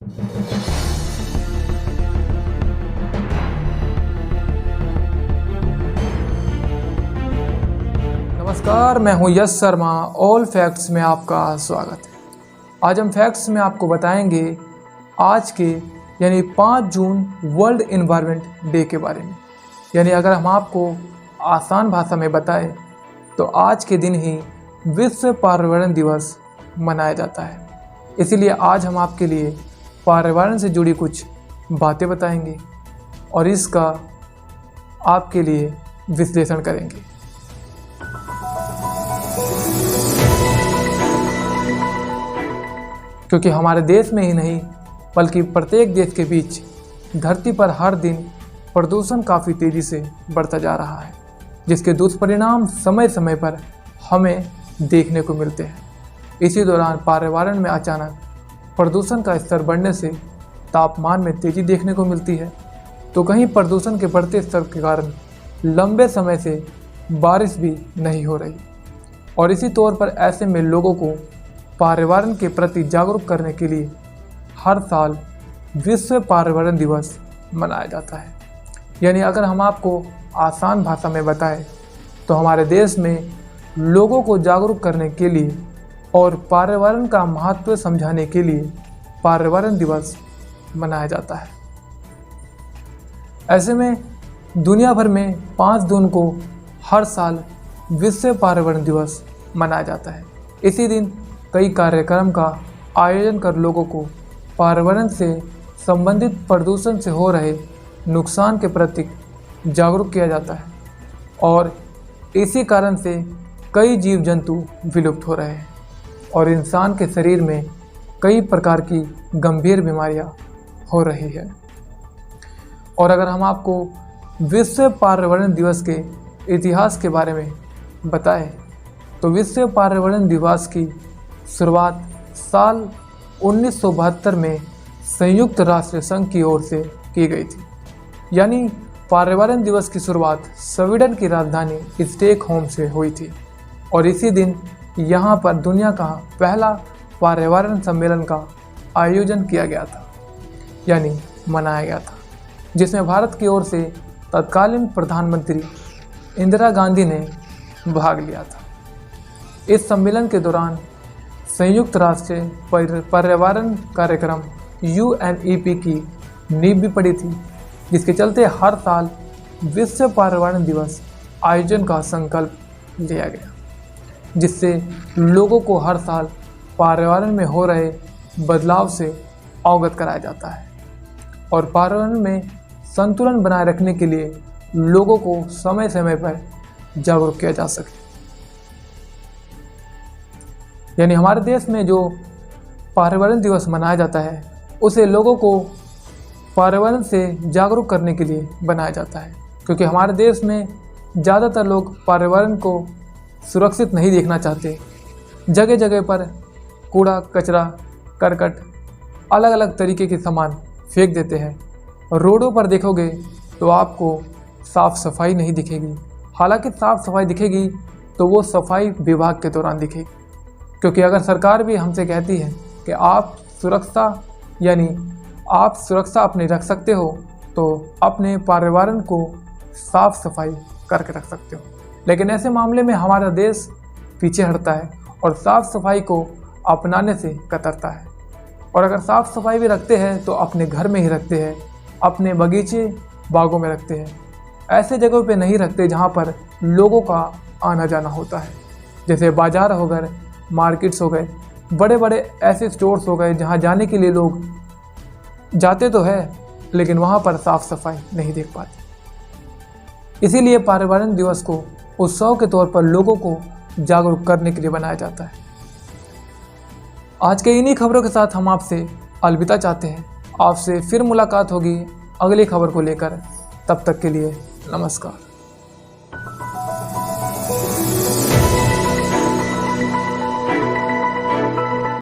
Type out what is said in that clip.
नमस्कार, मैं हूं यश शर्मा। ऑल फैक्ट्स में आपका स्वागत है। आज हम फैक्ट्स में आपको बताएंगे आज के यानी 5 जून वर्ल्ड एनवायरनमेंट डे के बारे में। यानी अगर हम आपको आसान भाषा में बताएं तो आज के दिन ही विश्व पर्यावरण दिवस मनाया जाता है। इसीलिए आज हम आपके लिए पर्यावरण से जुड़ी कुछ बातें बताएंगे और इसका आपके लिए विश्लेषण करेंगे। क्योंकि हमारे देश में ही नहीं बल्कि प्रत्येक देश के बीच धरती पर हर दिन प्रदूषण काफ़ी तेज़ी से बढ़ता जा रहा है, जिसके दुष्परिणाम समय समय पर हमें देखने को मिलते हैं। इसी दौरान पर्यावरण में अचानक प्रदूषण का स्तर बढ़ने से तापमान में तेज़ी देखने को मिलती है, तो कहीं प्रदूषण के बढ़ते स्तर के कारण लंबे समय से बारिश भी नहीं हो रही। और इसी तौर पर ऐसे में लोगों को पर्यावरण के प्रति जागरूक करने के लिए हर साल विश्व पर्यावरण दिवस मनाया जाता है। यानी अगर हम आपको आसान भाषा में बताएं तो हमारे देश में लोगों को जागरूक करने के लिए और पर्यावरण का महत्व समझाने के लिए पर्यावरण दिवस मनाया जाता है। ऐसे में दुनिया भर में 5 जून को हर साल विश्व पर्यावरण दिवस मनाया जाता है। इसी दिन कई कार्यक्रम का आयोजन कर लोगों को पर्यावरण से संबंधित प्रदूषण से हो रहे नुकसान के प्रति जागरूक किया जाता है और इसी कारण से कई जीव जंतु विलुप्त हो रहे हैं और इंसान के शरीर में कई प्रकार की गंभीर बीमारियां हो रही है। और अगर हम आपको विश्व पर्यावरण दिवस के इतिहास के बारे में बताएं तो विश्व पर्यावरण दिवस की शुरुआत साल 1972 में संयुक्त राष्ट्र संघ की ओर से की गई थी। यानी पर्यावरण दिवस की शुरुआत स्वीडन की राजधानी स्टॉकहोम से हुई थी और इसी दिन यहाँ पर दुनिया का पहला पर्यावरण सम्मेलन का आयोजन किया गया था, यानी मनाया गया था, जिसमें भारत की ओर से तत्कालीन प्रधानमंत्री इंदिरा गांधी ने भाग लिया था। इस सम्मेलन के दौरान संयुक्त राष्ट्र पर्यावरण कार्यक्रम UNEP की नींव भी पड़ी थी, जिसके चलते हर साल विश्व पर्यावरण दिवस आयोजन का संकल्प लिया गया, जिससे लोगों को हर साल पर्यावरण में हो रहे बदलाव से अवगत कराया जाता है और पर्यावरण में संतुलन बनाए रखने के लिए लोगों को समय समय पर जागरूक किया जा सके। यानी हमारे देश में जो पर्यावरण दिवस मनाया जाता है उसे लोगों को पर्यावरण से जागरूक करने के लिए बनाया जाता है, क्योंकि हमारे देश में ज़्यादातर लोग पर्यावरण को सुरक्षित नहीं देखना चाहते। जगह जगह पर कूड़ा कचरा करकट अलग अलग तरीके के सामान फेंक देते हैं। रोडों पर देखोगे तो आपको साफ़ सफाई नहीं दिखेगी। हालांकि साफ़ सफाई दिखेगी तो वो सफाई विभाग के दौरान दिखेगी, क्योंकि अगर सरकार भी हमसे कहती है कि आप सुरक्षा अपनी रख सकते हो तो अपने पर्यावरण को साफ सफाई करके रख सकते हो, लेकिन ऐसे मामले में हमारा देश पीछे हटता है और साफ सफाई को अपनाने से कतरता है। और अगर साफ सफाई भी रखते हैं तो अपने घर में ही रखते हैं, अपने बगीचे बागों में रखते हैं, ऐसे जगहों पे नहीं रखते जहाँ पर लोगों का आना जाना होता है, जैसे बाज़ार हो गए, मार्केट्स हो गए, बड़े बड़े ऐसे स्टोर्स हो गए जहाँ जाने के लिए लोग जाते तो है लेकिन वहाँ पर साफ सफाई नहीं देख पाते। इसीलिए पर्यावरण दिवस को उत्सव के तौर पर लोगों को जागरूक करने के लिए बनाया जाता है। आज के इन्हीं खबरों के साथ हम आपसे अलविदा चाहते हैं। आपसे फिर मुलाकात होगी अगली खबर को लेकर। तब तक के लिए नमस्कार।